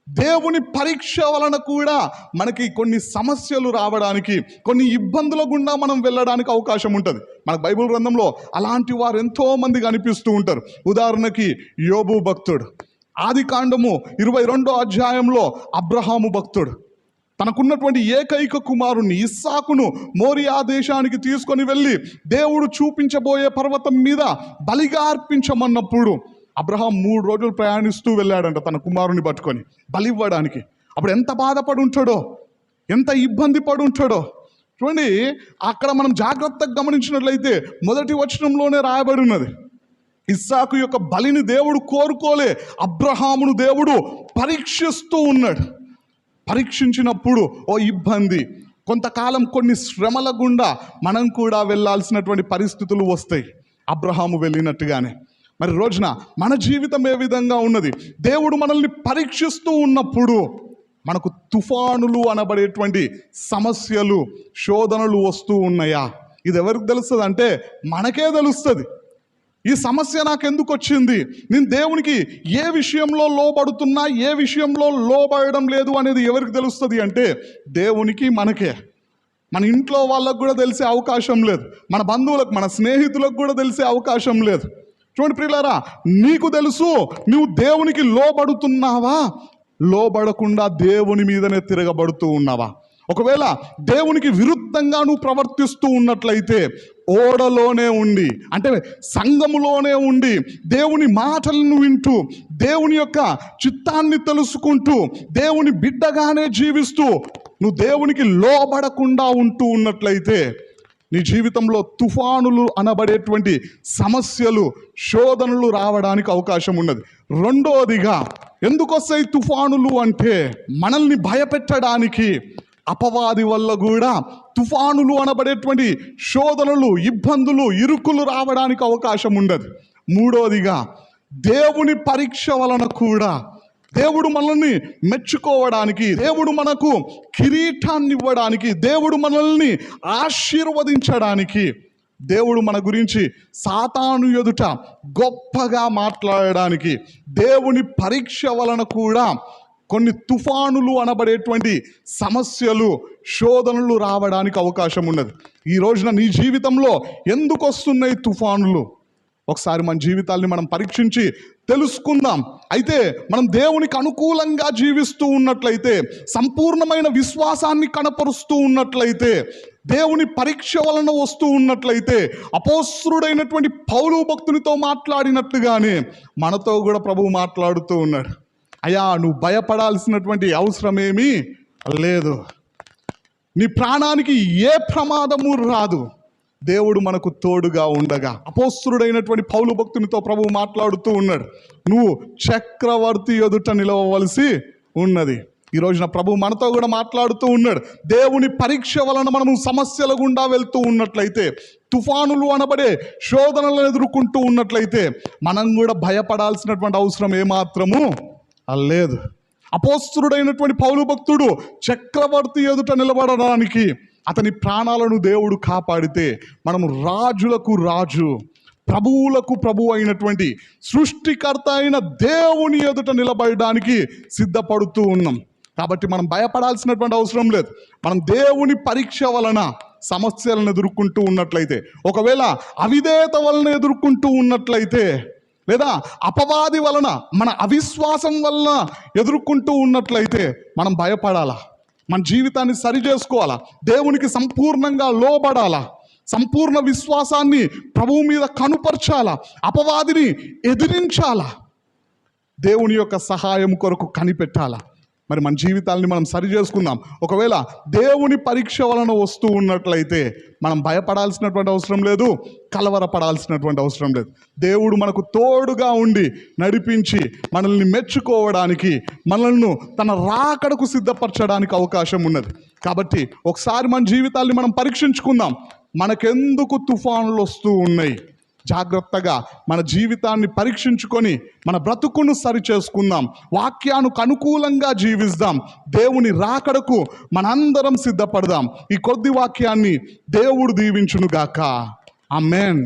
దేవుని పరీక్ష వలన కూడా మనకి కొన్ని సమస్యలు రావడానికి, కొన్ని ఇబ్బందుల గుండా మనం వెళ్ళడానికి అవకాశం ఉంటుంది. మనకు బైబిల్ గ్రంథంలో అలాంటి వారు ఎంతో మంది కనిపిస్తూ ఉంటారు. ఉదాహరణకి యోబు భక్తుడు, ఆదికాండము 22వ అధ్యాయంలో అబ్రహాము భక్తుడు తనకున్నటువంటి ఏకైక కుమారుణ్ణి ఇస్సాకును మోరియా దేశానికి తీసుకొని వెళ్ళి దేవుడు చూపించబోయే పర్వతం మీద బలిగా అర్పించమన్నప్పుడు అబ్రహాం 3 రోజులు ప్రయాణిస్తూ వెళ్ళాడంట తన కుమారుని పట్టుకొని బలి ఇవ్వడానికి. అప్పుడు ఎంత బాధపడి ఉంటాడో, ఎంత ఇబ్బంది పడి ఉంటాడో చూడండి. అక్కడ మనం జాగ్రత్తగా గమనించినట్లయితే మొదటి వచనంలోనే రాయబడి ఉన్నది, ఇస్సాకు యొక్క బలిని దేవుడు కోరుకోలే, అబ్రహామును దేవుడు పరీక్షిస్తూ ఉన్నాడు. పరీక్షించినప్పుడు ఓ ఇబ్బంది, కొంతకాలం కొన్ని శ్రమల గుండా మనం కూడా వెళ్ళాల్సినటువంటి పరిస్థితులు వస్తాయి, అబ్రహాము వెళ్ళినట్టుగానే. మరి రోజున మన జీవితం ఏ విధంగా ఉన్నది? దేవుడు మనల్ని పరీక్షిస్తూ ఉన్నప్పుడు మనకు తుఫానులు అనబడేటువంటి సమస్యలు, శోధనలు వస్తూ ఉన్నాయా? ఇది ఎవరికి తెలుస్తుంది అంటే మనకే తెలుస్తుంది. ఈ సమస్య నాకెందుకు వచ్చింది, నేను దేవునికి ఏ విషయంలో లోబడుతున్నా, ఏ విషయంలో లోబడడం లేదు అనేది ఎవరికి తెలుస్తుంది అంటే దేవునికి, మనకే. మన ఇంట్లో వాళ్ళకు కూడా తెలిసే అవకాశం లేదు, మన బంధువులకు, మన స్నేహితులకు కూడా తెలిసే అవకాశం లేదు. చూడండి ప్రియులారా, నీకు తెలుసు నువ్వు దేవునికి లోబడుతున్నావా, లోబడకుండా దేవుని మీదనే తిరగబడుతూ ఉన్నావా? ఒకవేళ దేవునికి విరుద్ధంగా నువ్వు ప్రవర్తిస్తూ ఉన్నట్లయితే ఓడలోనే ఉండి, అంటే సంఘములోనే ఉండి దేవుని మాటలను వింటూ, దేవుని యొక్క చిత్తాన్ని తెలుసుకుంటూ, దేవుని బిడ్డగానే జీవిస్తూ నువ్వు దేవునికి లోబడకుండా ఉంటూ ఉన్నట్లయితే నీ జీవితంలో తుఫానులు అనబడేటువంటి సమస్యలు, శోధనలు రావడానికి అవకాశం ఉన్నది. రెండోదిగా ఎందుకు వస్తాయి తుఫానులు అంటే మనల్ని భయపెట్టడానికి, అపవాది వల్ల కూడా తుఫానులు అనబడేటువంటి శోధనలు, ఇబ్బందులు, ఇరుకులు రావడానికి అవకాశం ఉండదు. మూడోదిగా దేవుని పరీక్ష వలన కూడా దేవుడు మనల్ని మెచ్చుకోవడానికి, దేవుడు మనకు కిరీటాన్ని ఇవ్వడానికి, దేవుడు మనల్ని ఆశీర్వదించడానికి, దేవుడు మన గురించి సాతాను ఎదుట గొప్పగా మాట్లాడడానికి దేవుని పరీక్ష వలన కూడా కొన్ని తుఫానులు అనబడేటువంటి సమస్యలు, శోధనలు రావడానికి అవకాశం ఉన్నది. ఈ రోజున నీ జీవితంలో ఎందుకు వస్తున్నాయి తుఫానులు? ఒకసారి మన జీవితాల్ని మనం పరీక్షించి తెలుసుకుందాం. అయితే మనం దేవునికి అనుకూలంగా జీవిస్తూ ఉన్నట్లయితే, సంపూర్ణమైన విశ్వాసాన్ని కనపరుస్తూ ఉన్నట్లయితే, దేవుని పరీక్ష వలన వస్తూ ఉన్నట్లయితే, అపోస్తలుడైనటువంటి పౌలు భక్తునితో మాట్లాడినట్లుగానే మనతో కూడా ప్రభువు మాట్లాడుతూ ఉన్నాడు. అయ్యా, నువ్వు భయపడాల్సినటువంటి అవసరమేమీ లేదు, నీ ప్రాణానికి ఏ ప్రమాదము రాదు, దేవుడు మనకు తోడుగా ఉండగా. అపోస్తలుడైనటువంటి పౌలు భక్తునితో ప్రభువు మాట్లాడుతూ ఉన్నాడు, నువ్వు చక్రవర్తి ఎదుట నిలవవలసి ఉన్నది. ఈ రోజున ప్రభువు మనతో కూడా మాట్లాడుతూ ఉన్నాడు. దేవుని పరీక్ష వలన మనము సమస్యల గుండా వెళ్తూ ఉన్నట్లయితే, తుఫానులు అనబడే శోధనలను ఎదుర్కొంటూ ఉన్నట్లయితే, మనం కూడా భయపడాల్సినటువంటి అవసరం ఏమాత్రము లేదు. అపోస్తలుడైనటువంటి పౌలు భక్తుడు చక్రవర్తి ఎదుట నిలబడడానికి అతని ప్రాణాలను దేవుడు కాపాడితే, మనము రాజులకు రాజు, ప్రభువులకు ప్రభు అయినటువంటి సృష్టికర్త అయిన దేవుని ఎదుట నిలబడడానికి సిద్ధపడుతూ ఉన్నాం. కాబట్టి మనం భయపడాల్సినటువంటి అవసరం లేదు. మనం దేవుని పరీక్ష వలన సమస్యలను ఎదుర్కొంటూ ఉన్నట్లయితే, ఒకవేళ అవిధేయత వలన ఎదుర్కొంటూ ఉన్నట్లయితే, లేదా అపవాది వలన, మన అవిశ్వాసం వలన ఎదుర్కొంటూ ఉన్నట్లయితే మనం భయపడాలా, మన జీవితాన్ని సరి చేసుకోవాలా, దేవునికి సంపూర్ణంగా లోబడాలా, సంపూర్ణ విశ్వాసాన్ని ప్రభువు మీద కనుపర్చాలా, అపవాదిని ఎదిరించాలా, దేవుని యొక్క సహాయం కొరకు కనిపెట్టాలా. మరి మన జీవితాలని మనం సరి చేసుకుందాం. ఒకవేళ దేవుని పరీక్ష వలన వస్తూ ఉన్నట్లయితే మనం భయపడాల్సినటువంటి అవసరం లేదు, కలవరపడాల్సినటువంటి అవసరం లేదు. దేవుడు మనకు తోడుగా ఉండి నడిపించి మనల్ని మెచ్చుకోవడానికి, మనల్ని తన రాకడకు సిద్ధపరచడానికి అవకాశం ఉన్నది. కాబట్టి ఒకసారి మన జీవితాల్ని మనం పరీక్షించుకుందాం. మనకెందుకు తుఫానులు వస్తూ ఉన్నాయి? జాగ్రత్తగా మన జీవితాన్ని పరీక్షించుకొని మన బ్రతుకును సరి చేసుకుందాం. వాక్యానికి అనుకూలంగా జీవిస్తాం. దేవుని రాకడకు మనందరం సిద్ధపడదాం. ఈ కొద్ది వాక్యాన్ని దేవుడు దీవించునుగాక. ఆమేన్.